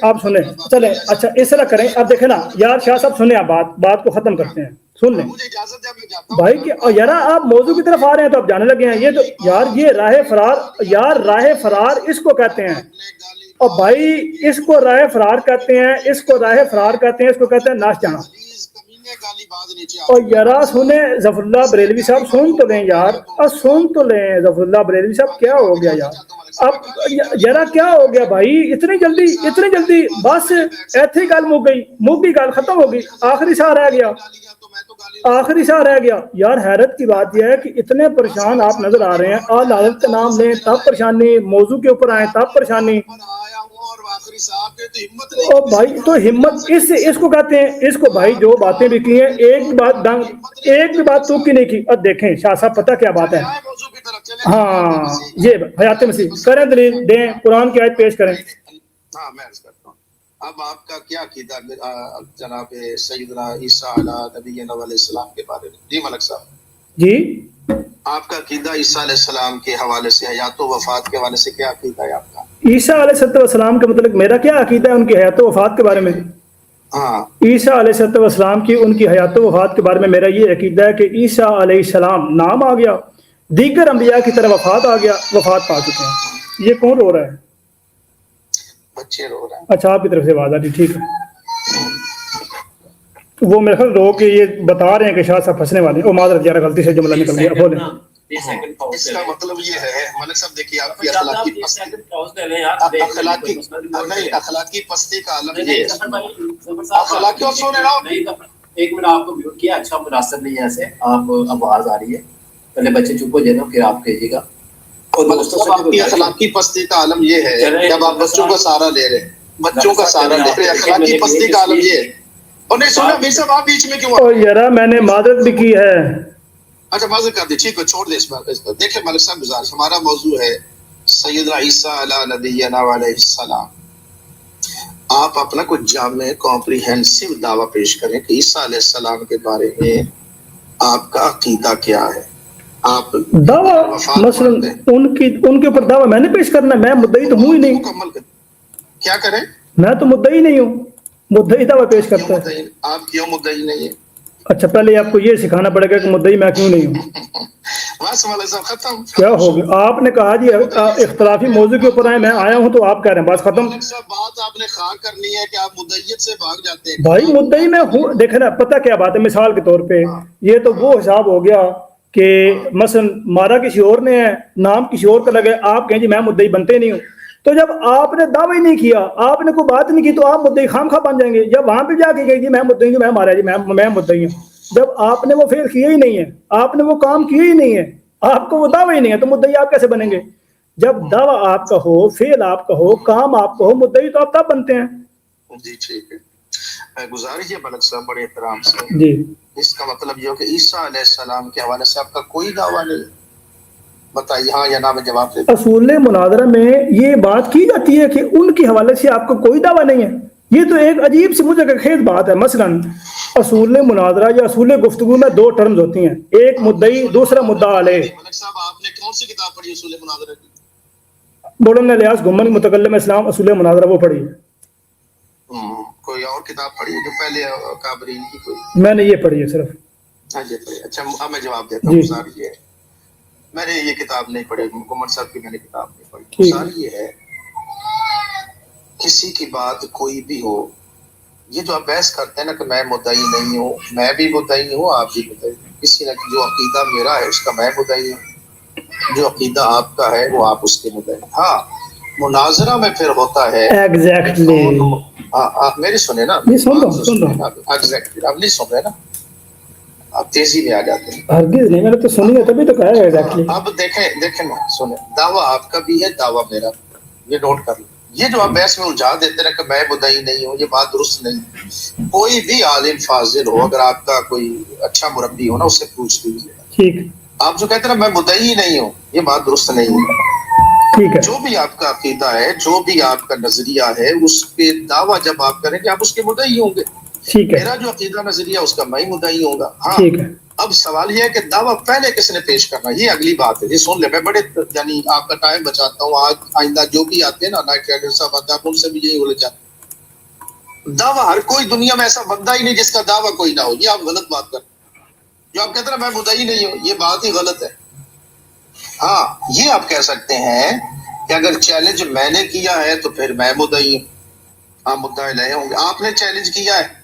آپ سنیں. چلیں اچھا اس طرح کریں، اب دیکھیں نا یار شاہ صاحب، سنیں آپ بات کو ختم کرتے ہیں، سن لیں بھائی کہ یار آپ موضوع کی طرف آ رہے ہیں تو آپ جانے لگے ہیں. یہ تو یار یہ راہ فرار، یار راہ فرار اس کو کہتے ہیں. اور بھائی اس کو راہ فرار کہتے ہیں، اس کو راہ فرار کہتے ہیں، اس کو کہتے ہیں ناش جانا. اور یارا سنے ظفر اللہ بریلوی صاحب سن تو لیں یار، سن تو لیں ظفر اللہ بریلوی صاحب، کیا ہو گیا یار؟ اب یارا کیا ہو گیا بھائی، اتنی جلدی بس ایتھی گل مک گئی گل ختم ہو گئی، آخری سا رہ گیا یار۔ حیرت کی بات یہ ہے کہ اتنے پریشان آپ نظر آ رہے ہیں، اعلیٰ حضرت کا نام لیں تب پریشانی، موضوع کے اوپر آئیں تب پریشانی۔ او بھائی تو ہمت اس کو کہتے ہیں، اس کو بھائی جو باتیں بھی کی ہیں ایک بھی بات تو کی نہیں کی۔ اب دیکھیں شاہ صاحب پتہ کیا بات ہے، ہاں یہ حیات مسیح کریں، دلیل دیں، قرآن کی آیت پیش کریں۔ ہاں میں عرض کرتا ہوں، اب آپ کا کیا عقیدہ جناب سیدنا عیسیٰ علیہ السلام کے بارے میں؟ جی ملک صاحب جی آپ کا عقیدہ عیسیٰ علیہ السلام کے حوالے سے، حیات و وفات کے حوالے سے کیا عقیدہ ہے آپ کا؟ عیسیٰ علیہ السلام کے متعلق میرا کیا عقیدہ ہے ان کی حیات و وفات کے بارے میں؟ ہاں عیسیٰ علیہ السلام کی ان کی حیات و وفات کے بارے میں میرا یہ عقیدہ ہے کہ عیسیٰ علیہ السلام نام آ گیا، دیگر انبیاء کی طرح وفات آ گیا، وفات پا چکے ہیں۔ یہ کون رو رہا ہے؟ بچے رو رہے ہیں۔ اچھا آپ کی طرف سے آواز آ رہی، ٹھیک ہے۔ وہ میرے خیال رو کے یہ بتا رہے ہیں کہ شاہ صاحب پھنسنے والے ہیں۔ او معذرت یار، غلطی سے جملہ نکل گیا، بولیں۔ اس کا مطلب یہ ہے ملک صاحب دیکھیے آپ کی اخلاقی پستی کا عالم یہ ہے، اخلاقی اور سونے رہا۔ ایک منٹ آپ کو میوٹ کیا، اچھا مناسب نہیں ہے ایسے، آپ آواز آ رہی ہے، پہلے بچے چپ ہو جائے نا پھر آپ کہیے گا۔ آپ کی اخلاقی پستی کا عالم یہ ہے جب آپ بچوں کا سہارا لے رہے، اخلاقی پستی کا عالم یہ ہے۔ اور نہیں سونا میر صاحب آپ بیچ میں کیوں؟ او یارا میں نے معذرت بھی کی ہے۔ اچھا معذرت کر دی، ٹھیک ہے چھوڑ دے اس بار۔ دیکھیں ملک صاحب گزارش، ہمارا موضوع ہے سیدنا عیسیٰ علیہ نبینا علیہ السلام۔ آپ اپنا کچھ جامع کمپریہنسو دعویٰ پیش کریں کہ عیسیٰ علیہ السلام کے بارے میں آپ کا عقیدہ کیا ہے۔ آپ دعویٰ مثلا ان کے اوپر دعویٰ میں نے پیش کرنا، میں مدعی تو ہوں ہی نہیں۔ مکمل کیا کریں؟ میں تو مدعی نہیں ہوں، مدعی دعویٰ پیش کرتا ہے۔ آپ کیوں مدعی نہیں ہیں؟ اچھا پہلے آپ کو یہ سکھانا پڑے گا کہ مدعی میں کیوں نہیں ہوں۔ بس ملک صاحب ختم۔ کیا ہو گیا؟ آپ نے کہا جی اختلافی موضوع کے اوپر آئے، میں آیا ہوں تو آپ کہہ رہے ہیں بس ختم۔ ملک صاحب بات آپ نے خواہ کرنی ہے کہ آپ مدعیت سے بھاگ جاتے ہیں۔ بھائی مدعی میں ہوں، دیکھیں نا پتہ کیا بات ہے، مثال کے طور پہ یہ تو وہ حساب ہو گیا کہ مثلا مارا کسی اور نے ہے، نام کسی اور کا لگے، آپ کہیں جی میں مدعی بنتے نہیں ہوں۔ تو جب آپ نے دعوی نہیں کیا، آپ نے کوئی بات نہیں کی، تو آپ مدعی خام خواہ بن جائیں گے۔ جب وہاں پہ جا کے کہیں جی میں مدعی ہوں، میں مارا جی میں مدعی ہوں، جب آپ نے وہ فعل کیا ہی نہیں ہے، آپ نے وہ کام کیا ہی نہیں ہے، آپ کو وہ دعوی ہی نہیں ہے، تو مدعی آپ کیسے بنیں گے؟ جب دعویٰ آپ کا ہو، فعل آپ کا ہو، کام آپ کا ہو، مدعی تو آپ تب بنتے ہیں۔ جی ٹھیک ہے، گزارش ہے ملک صاحب بڑے احترام سے، جی اس کا مطلب یہ ہو کہ عیسیٰ علیہ السلام کے حوالے سے آپ کا کوئی دعویٰ نہیں، بتائیے ہاں یا نہ میں جواب دے دوں۔ اصول مناظرہ میں یہ بات کی جاتی ہے کہ ان کے حوالے سے آپ کو کوئی دعویٰ نہیں ہے، یہ تو ایک عجیب سی مجھے خیز بات ہے۔ مثلا اصول مناظرہ یا اصول گفتگو میں دو ٹرمز ہوتی ہیں، ایک مدعی، دوسرا مدعا علیہ۔ ملک صاحب آپ نے کون سی کتاب پڑھی اصول مناظرہ کی؟ مولانا الیاس گھمن متکلم اسلام اصول مناظرہ وہ پڑھی ہے۔ کوئی اور کتاب پڑھی ہے جو پہلے کابرین کی؟ کوئی میں نے یہ پڑھی ہے صرف۔ اچھا اب میں جواب دیتا ہوں۔ گزارش یہ ہے، میں نے یہ کتاب نہیں پڑھی، محمد صاحب کی میں نے کتاب نہیں پڑھی۔ گزارش یہ ہے کسی کی بات کوئی بھی ہو، یہ جو آپ بحث کرتے ہیں نا کہ میں مدعی نہیں ہوں، میں بھی مدعی ہوں، آپ بھی مدعی ہوں، کسی نے جو عقیدہ میرا ہے اس کا میں مدعی ہوں، جو عقیدہ آپ کا ہے وہ آپ اس کے مدعی ہیں۔ ہاں مناظرہ میں پھر ہوتا ہے ایگزیکٹلی، میری سنیں نا، ایگزیکٹلی آپ نہیں سن رہے نا، آپ تیزی میں آ جاتے ہیں۔ ہرگز نہیں، میں نے تو سنی ہے تبھی تو کہا ہے ایگزیکٹلی۔ اب دیکھیں نا، سنیں، دعویٰ آپ کا بھی ہے، دعویٰ میرا، یہ نوٹ کر لیں۔ یہ جو آپ بحث میں الجھا دیتے ہیں کہ میں مدعی نہیں ہوں، یہ بات درست نہیں۔ کوئی بھی عالم فاضل ہو، اگر آپ کا کوئی اچھا مربی ہو نا، اس سے پوچھ لیجیے، ٹھیک، آپ جو کہتے ہیں نا میں مدعی نہیں ہوں، یہ بات درست نہیں ہے۔ ٹھیک ہے، جو بھی آپ کا عقیدہ ہے، جو بھی آپ کا نظریہ ہے، اس پہ دعویٰ جب آپ کریں گے آپ اس کے مدعی ہوں گے۔ ٹھیک ہے، میرا جو عقیدہ نظریہ اس کا میں ہی مدعی ہوں گا۔ ہاں ٹھیک ہے۔ اب سوال یہ ہے کہ دعویٰ پہلے کس نے پیش کرنا، یہ اگلی بات ہے۔ یہ سن لے، میں بڑے یعنی آپ کا ٹائم بچاتا ہوں، آج آئندہ جو بھی آتے ہیں نا نائٹ رائڈر صاحب آتے ہیں، آپ ان سے بھی یہی بولے جاتے ہیں دعویٰ ہر کوئی دنیا میں ایسا بندہ ہی نہیں جس کا دعویٰ کوئی نہ ہو۔ یہ آپ غلط بات کرتے ہیں، جو آپ کہتے ہیں میں مدعی نہیں ہوں، یہ بات ہی غلط ہے۔ ہاں یہ آپ کہہ سکتے ہیں کہ اگر چیلنج میں نے کیا ہے تو پھر میں مدعی ہوں، آپ مدعی لے ہوں گے۔ آپ نے چیلنج کیا ہے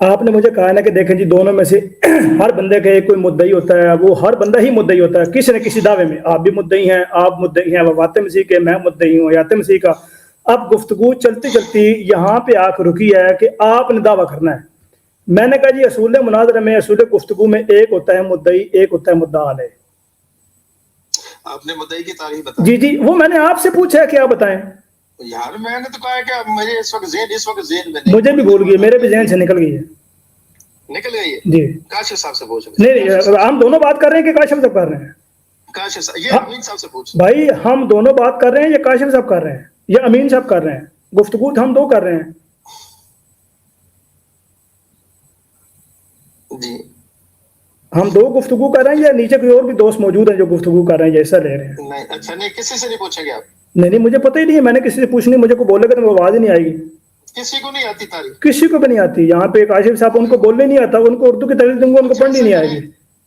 آپ نے مجھے کہا نا کہ دیکھیں جی دونوں میں سے ہر بندے کا ایک کوئی مدعی ہوتا ہے، وہ ہر بندہ ہی مدعی ہوتا ہے کسی نہ کسی دعوے میں. آپ بھی مدعی ہیں، آپ مدعی ہیں وفات مسیح کے، میں مدعی ہوں حیات مسیح کا. اب گفتگو چلتی چلتی یہاں پہ آ کے رکی ہے کہ آپ نے دعویٰ کرنا ہے. میں نے کہا جی اصول مناظرہ میں، اصول گفتگو میں ایک ہوتا ہے مدعی، ایک ہوتا ہے مدعا علیہ. آپ نے مدعی کی تعریف بتائی. جی جی وہ میں نے آپ سے پوچھا ہے کہ آپ بتائیں. یار میں نے تو کہا کہ مجھے اس وقت ذہن میں نہیں، مجھے بھی بھول گئی، میرے بھی ذہن سے نکل گئی ہے. نکل گئی ہے. جی کاشف صاحب سے پوچھ رہے نہیں، ہم دونوں بات کر رہے ہیں کہ کاشف صاحب کر رہے ہیں؟ کاشف صاحب، یہ امین صاحب سے پوچھ. بھائی ہم دونوں بات کر رہے ہیں یا کاشف صاحب کر رہے ہیں یا امین صاحب کر رہے ہیں؟ گفتگو ہم دو کر رہے ہیں. جی ہم دو گفتگو کر رہے ہیں یا نیچے کوئی اور بھی دوست موجود ہیں جو گفتگو کر رہے ہیں جیسا لے رہے ہیں؟ نہیں. اچھا نہیں، کسی سے نہیں پوچھیں گے آپ؟ نہیں مجھے پتہ ہی نہیں ہے، میں نے کسی سے پوچھنی، مجھے کو بولے گا تو آواز ہی نہیں آئے گی. کسی کو نہیں آتی تعریف؟ کسی کو بھی نہیں آتی. یہاں پہ کاشف صاحب ان کو بولنے نہیں آتا، ان کو اردو کی تعریف دوں گا ان کو پڑھنی نہیں آئے گی.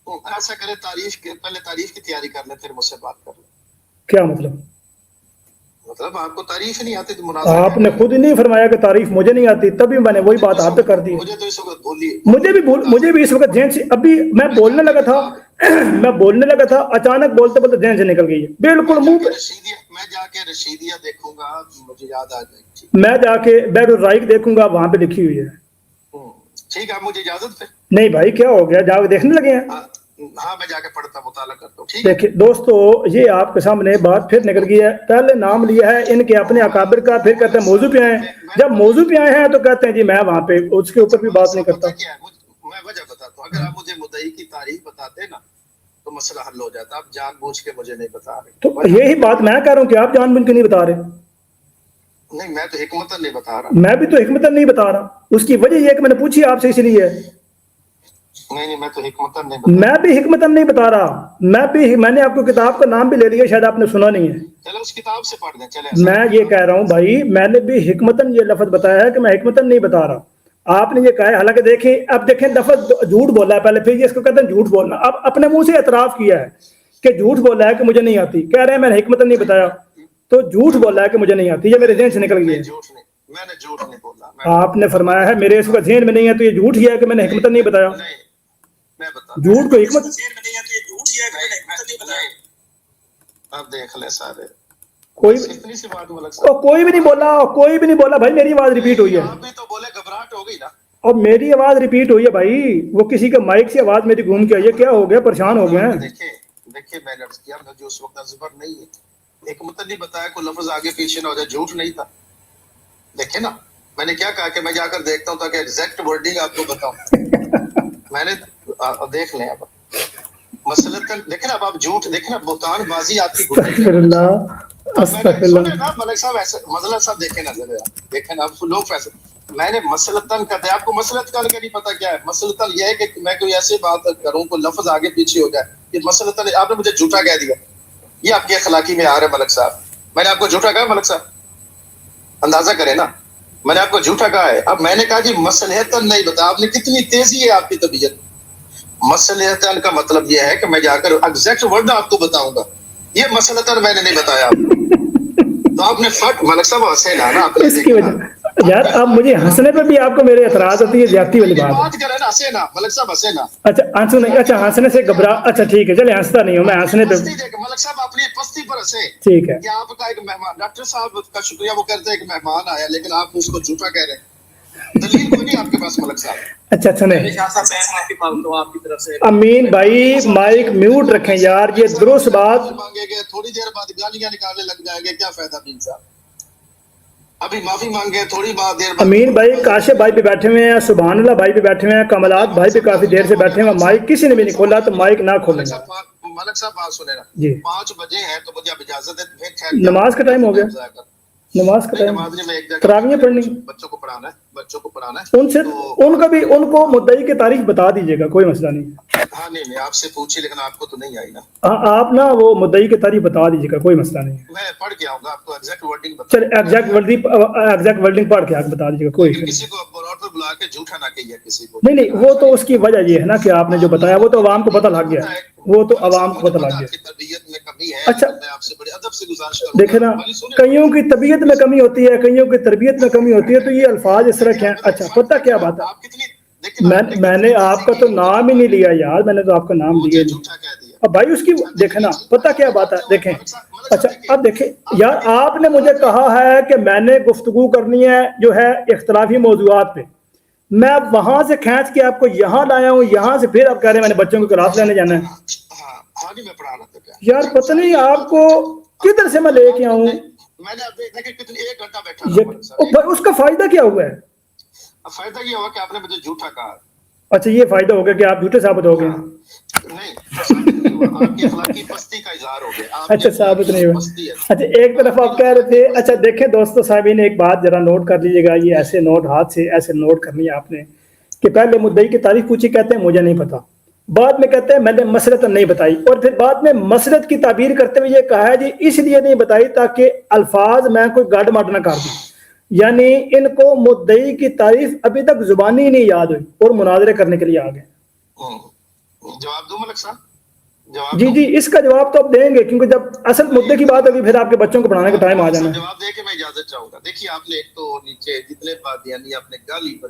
ایسا کرے تعریف کے پہلے تعریف کی تیاری کر لیں، پھر مجھ سے بات کر لیں. کیا مطلب؟ مطلب آپ کو تعریف ہی نہیں آتی تو آپ نے خود ہی نہیں فرمایا کہ تعریف مجھے نہیں آتی، تبھی میں نے وہی بات آپ پہ کر دی. مجھے تو اس وقت بولی، مجھے بھی اس وقت ذہن سے، ابھی میں بولنے لگا تھا اچانک بولتے بولتے ذہن سے نکل گئی ہے بالکل منہ پہ. میں جا کے رشیدیہ دیکھوں گا، مجھے یاد آ جائے گی. میں جا کے بیت الرائق دیکھوں گا، وہاں پہ لکھی ہوئی ہے. ٹھیک ہے، آپ مجھے اجازت دیں. نہیں بھائی کیا ہو گیا، جا کے دیکھنے لگے ہیں. ہاں میں جا کے پڑھتا مطالعہ کرتا ہوں. دیکھیں دوستو، یہ آپ کے سامنے بات پھر نکل گئی ہے. پہلے نام لیا ہے ان کے اپنے اکابر کا، پھر کہتے ہیں موضوع پہ آئے ہیں. جب موضوع پہ آئے ہیں تو کہتے ہیں جی میں وہاں پہ اس کے اوپر بھی بات نہیں کرتا. میں وجہ بتاتا ہوں. اگر آپ مجھے مدعی کی تعریف بتاتے نا تو مسئلہ حل ہو جاتا. آپ جان بوجھ کے مجھے نہیں بتا رہے. تو یہی بات میں کہہ رہا ہوں کہ آپ جان بوجھ کے نہیں بتا رہے. نہیں میں تو حکمتاً نہیں بتا رہا. میں بھی تو حکمتاً نہیں بتا رہا. اس کی وجہ یہ ہے کہ میں نے پوچھی آپ سے اس لیے. نہیں میں تو حکمتاً نہیں بتا. میں بھی حکمتاً نہیں بتا رہا. میں نے آپ کو کتاب کا نام بھی لے لیا، شاید آپ نے سنا نہیں ہے. چلو اس کتاب سے پڑھ دیں. چلے میں یہ کہہ رہا ہوں بھائی، میں نے بھی حکمتاً یہ لفظ بتایا ہے کہ میں حکمتاً نہیں بتا رہا. آپ نے یہ کہا ہے، حالانکہ دیکھیں اب دیکھیں لفظ جھوٹ بولا ہے پہلے، پھر یہ اس کو کہتے ہیں جھوٹ بولنا. اب اپنے منہ سے اعتراف کیا ہے کہ جھوٹ بولا ہے کہ مجھے نہیں آتی. کہہ رہے ہیں میں نے حکمتاً نہیں بتایا، تو جھوٹ بولا ہے کہ مجھے نہیں آتی. یہ میرے ذہن سے نکل گئی ہے. میں نے جھوٹ نہیں بولا. آپ نے فرمایا ہے میرے اس وقت ذہن میں نہیں ہے، تو یہ جھوٹ ہی ہے کہ میں نے حکمتاً نہیں بتایا. جھوٹ کو حکمت. اب دیکھ لے سارے کوئی بھی نہیں بولا، کوئی بھی نہیں بولا بھائی. میری آواز ریپیٹ ہوئی ہے. آپ بھی تو بولے، گھبراہٹ ہو گئی نا. اور میری آواز ریپیٹ ہوئی ہے بھائی. وہ کسی کے مائک سے آواز میری گھوم کے آئی ہے. کیا ہو گیا، پریشان ہو گئے ہیں؟ دیکھیں میں نے عرض کیا مجھے اس وقت زبر نہیں ہے. ایک مطلب بتایا کوئی لفظ آگے پیچھے نہ ہو جائے. جھوٹ نہیں تھا. دیکھیں نا میں نے کیا کہا کہ میں جا کر دیکھتا ہوں تاکہ ایگزیکٹ ورڈنگ آپ کو بتاؤں. میں نے دیکھ لیں اب مسئلہ دیکھیں نا. اب آپ جھوٹ دیکھیں نا، بہتان بازی آپ کی. استغفر اللہ، استغفر اللہ. ملک صاحب ایسے مسئلہ صاحب دیکھیں نا ذرا، دیکھیں نا آپ لوگ فیصلہ. میں نے مسلطن کہتے ہیں، آپ کو مسلطن کا نہیں پتا کیا ہے. مسلطن یہ ہے کہ میں کوئی ایسی بات کروں کوئی لفظ آگے پیچھے ہو جائے. یہ مسلطن آپ نے مجھے جھوٹا کہہ دیا. یہ آپ کے اخلاقی میں آ رہا ہے ملک صاحب. میں نے آپ کو جھوٹا کہا ملک صاحب؟ اندازہ کریں نا، میں نے آپ کو جھوٹا کہا ہے. اب میں نے کہا جی مصلحتاً نہیں بتا. آپ نے کتنی تیزی ہے آپ کی طبیعت. مصلحتاً کا مطلب یہ ہے کہ میں جا کر ایگزیکٹ ورڈ آپ کو بتاؤں گا. یہ مصلحتاً میں نے نہیں بتایا آپ کو. تو آپ نے فٹ ملک صاحب ہنسے نا آپ نے. اس کی وجہ یار اب مجھے ہنسنے پہ بھی آپ کو میرے اعتراض ہوتی ہے، زیادتی والی بات ہے. بات کریں نا، ہنسے نا ملک صاحب، ہنسے نا. اچھا ہنسو نہیں. اچھا ہنسنے سے گھبرا. اچھا ٹھیک ہے، چلے ہنستا نہیں ہوں میں. ہنسنے پہ ملک صاحب اپنی پستی پر ہنسے. ٹھیک ہے. آپ کا ایک مہمان ڈاکٹر صاحب کا شکریہ وہ کرتے ہیں کہ مہمان آیا، لیکن آپ اس کو جھوٹا کہہ رہے ہیں. دلیل کوئی نہیں آپ کے پاس ملک صاحب. اچھا نہیں. امین بھائی مائک میوٹ رکھیں یار. یہ درست بات. مانگے گے تھوڑی دیر بعد گالیاں نکالنے لگ جائیں گے. کیا فائدہ امین صاحب؟ ابھی معافی مانگے تھوڑی بات دیر بعد. امین بھائی کاشف بھائی بھی بیٹھے ہوئے ہیں، سبحان اللہ بھائی بھی بیٹھے ہوئے ہیں، کمالات بھائی بھی کافی دیر سے بیٹھے ہوئے ہیں. مائک کسی نے بھی نہیں کھولا، تو مائک نہ کھولیں. ملک صاحب بات سنیں نا. جی 5 بجے ہیں تو مجھے اب اجازت ہے. نماز کا ٹائم ہو گیا. نماز کا ٹائم، تراویحیں پڑھنی. بچوں کو پڑھانا ہے. ان سے ان کو مدعی کی تاریخ بتا دیجیے گا، کوئی مسئلہ نہیں. ہاں نہیں آپ سے پوچھی، لیکن آپ کو تو نہیں آئی نا. آپ نا وہ مدعی کی تاریخ بتا دیجیے گا، کوئی مسئلہ نہیں. میں پڑھ کے آؤں گا آپ کو ایگزیکٹ ورڈنگ بتا. چل ایگزیکٹ ورڈنگ پڑھ کے آپ بتا دیجیے گا، کوئی. کسی کو بروٹ پر بلا کے جھوٹا نہ کہیے کسی کو. نہیں وہ تو اس کی وجہ یہ ہے نا کہ آپ نے جو بتایا وہ تو عوام کو پتہ لگ گیا. وہ تو عوام کو پتہ لگ گیا. طبیعت میں کمی ہے. اچھا میں آپ سے بڑے ادب سے گزارش کروں گا. دیکھیں نا، کئیوں کی طبیعت میں کمی ہوتی ہے، کئیوں کی تربیت میں کمی ہوتی ہے، تو یہ الفاظ اس طرح کے ہیں. اچھا پتہ کیا بات ہے، میں نے آپ کا تو نام ہی نہیں لیا یار, میں نے تو آپ کا نام لیا نہیں. جھوٹا کہہ دیا. اب بھائی اس کی دیکھیں نا, پتہ کیا بات ہے, دیکھیں اچھا اب دیکھیں یار, آپ نے مجھے کہا ہے کہ میں نے گفتگو کرنی ہے جو ہے اختلافی موضوعات پہ, میں وہاں سے کھینچ کے آپ کو یہاں لایا ہوں, یہاں سے پھر آپ کہہ رہے ہیں میں نے بچوں کو کلاس لینے جانا ہے. میں پڑھانا تھا یار پتہ نہیں آپ کو کدھر سے میں لے کے آؤں. میں نے ایک گھنٹہ بیٹھا. اس کا فائدہ کیا ہوا ہے؟ فائدہ یہ ہوا کہ آپ نے مجھے جھوٹا کہا. اچھا یہ فائدہ ہو گیا کہ آپ جھوٹے ثابت ہو گئے. نہیں, آپ کی اخلاقی پستی کا اظہار ہو گیا. اچھا ثابت نہیں ہوا. اچھا ایک طرف آپ کہہ رہے تھے, اچھا دیکھیں دوستو صاحبین ایک بات ذرا نوٹ کر لیجیے گا, یہ ایسے نوٹ ہاتھ سے ایسے نوٹ کرنی ہے آپ نے کہ پہلے مدعی کی تعریف پوچھی, کہتے ہیں مجھے نہیں پتا, بعد میں کہتے ہیں میں نے مسرت نہیں بتائی, اور پھر بعد میں مسرت کی تعبیر کرتے ہوئے یہ کہا ہے جی اس لیے نہیں بتائی تاکہ الفاظ میں کوئی گاڑ ماٹ نہ کر دوں. یعنی ان کو مدعی کی تعریف ابھی تک زبانی نہیں یاد ہوئی اور مناظرے کرنے کے لیے آ گئے. جواب دوں ملک صاحب؟ جی جی اس کا جواب تو آپ دیں گے, کیونکہ جب اصل مدعے کی بات ہوگی پھر آپ کے بچوں کو پڑھانے کا ٹائم آ جانا ہے. جواب دے کے میں اجازت چاہوں گا. دیکھیے آپ نے ایک تو نیچے جتنے قادیانی آپ نے گالی پر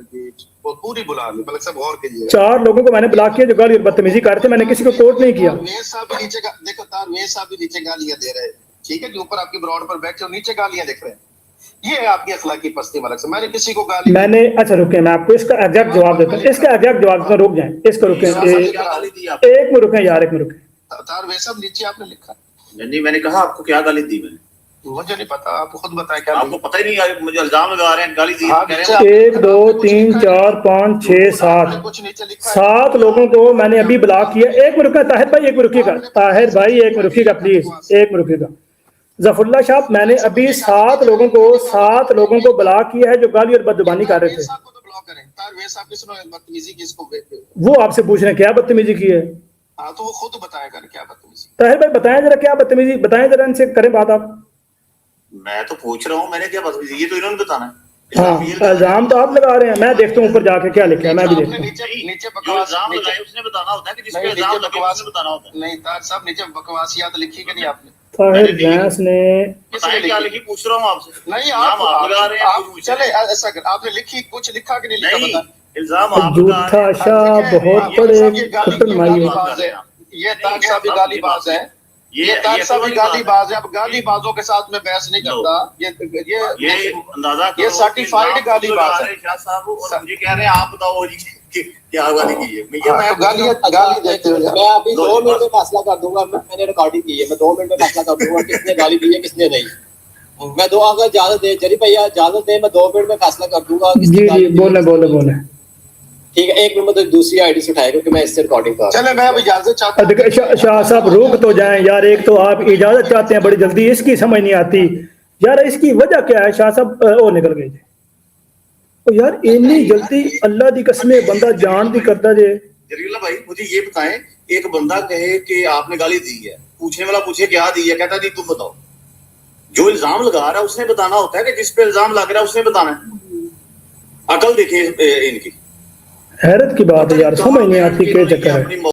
وہ پوری بلا لی. ملک صاحب غور کیجیے, 4 لوگوں کو میں نے بلاک کیا جو گالی اور بدتمیزی کر رہے تھے, میں نے کسی کو کوٹ نہیں کیا. میز صاحب بھی نیچے دیکھو, میز صاحب بھی نیچے گالیاں دے رہے ہیں, ٹھیک ہے, جو اوپر آپ کی براڈ پر بیٹھے اور نیچے گالیاں دیکھ رہے ہیں. یہ ہے آپ کی اخلاقی پستی ملک صاحب. میں نے کسی کو گالی میں نے, اچھا رکیں میں آپ کو اس کا ایگزیکٹ جواب دیتا ہوں, اس کا ایگزیکٹ جواب کا رک جائیں, اس کو رکیں, ایک میں رکیں یار, ایک میں رکیں. صاحب نیچے آپ نے لکھا نہیں, میں نے کہا آپ کو کیا گالی دی میں نے؟ مجھے نہیں پتا, آپ خود بتائیں کیا آپ کو پتہ ہی نہیں, مجھے الزام لگا رہے ہیں گالی دی. 1 2 3 4 5 6 7 لوگوں کو میں نے ابھی بلاک کیا. ایک میں رکا طاہر بھائی, ایک میں رکیے گا, طاہر بھائی ایک میں رکیے گا پلیز, ایک میں رکیے گا. ظفر اللہ صاحب میں نے ابھی 7 لوگوں کو بلاک کیا ہے جو گالی اور بدزبانی کر رہے تھے. وہ آپ سے پوچھ رہے ہیں کیا بدتمیزی کی ہے, تو وہ خود بتائے گا کیا بدتمیزی. طاہر بھائی بتائیں ذرا کیا بدتمیزی, بتائیں ذرا ان سے کریں بات آپ. میں تو پوچھ رہا ہوں میں نے کیا بدتمیزی, یہ تو انہوں نے بتانا ہے. ہاں الزام تو آپ لگا رہے ہیں, میں دیکھتا ہوں اوپر جا کے کیا لکھا ہے, میں بھی دیکھتا ہوں. اس نے بتانا ہوتا ہے کہ جس پہ الزام لگے اس نے بتانا ہوتا ہے. نہیں طاہر صاحب نیچے بکواسیات لکھی کہ نہیں آپ نے؟ طاہر وینس نے بتائیں کیا لکھی, پوچھ رہا ہوں آپ سے. نہیں آپ لگا رہے ہیں, چلے ایسا کر, آپ نے لکھی کچھ لکھا کہ نہیں لکھا؟ الزام جھوٹا شاہ بہت بڑے کھٹن مائی. یہ طاہر صاحب گالی باز ہے, یہ طاہر صاحب گالی باز ہے. اب گالی بازوں کے ساتھ میں بحث نہیں کرتا, یہ اندازہ یہ سرٹیفائیڈ گالی باز ہے. شاہ صاحب مجھے کہہ رہے ہیں آپ بتاؤ کیا گالی کی ہے. گالی دیتے ہوئے میں ابھی 2 منٹ میں فیصلہ کر دوں گا, میں نے ریکارڈنگ کی ہے, میں 2 منٹ میں فیصلہ کر دوں گا کس نے گالی دی ہے کس نے نہیں. میں دو اگر اجازت دے جری بھیا اجازت دے, میں 2 منٹ میں فیصلہ کر دوں گا. جی جی بولے ٹھیک ہے, 1 منٹ دوسری آئی ڈی سے اٹھائے کیونکہ میں اس سے ریکارڈنگ کر رہا ہوں. چلے میں اب اجازت چاہتا ہوں. شاہ صاحب روک تو جائیں یار, ایک تو آپ اجازت چاہتے ہیں بڑی جلدی, اس کی سمجھ نہیں آتی یار, اس کی وجہ کیا ہے شاہ صاحب؟ وہ نکل گئے یار اتنی جلدی, اللہ دی قسم بندہ جان دی کرتا جے. جلیل اللہ بھائی مجھے یہ بتائیں, ایک بندہ کہے کہ آپ نے گالی دی ہے, پوچھنے والا پوچھے کیا دی ہے, کہتا نہیں تم بتاؤ. جو الزام لگا رہا ہے اس نے بتانا ہوتا ہے کہ جس پہ الزام لگ رہا ہے اس نے بتانا ہے. عقل دیکھیں ان کی, حیرت کی بات ہے یار, سمجھ نہیں آتی کیا چکر ہے.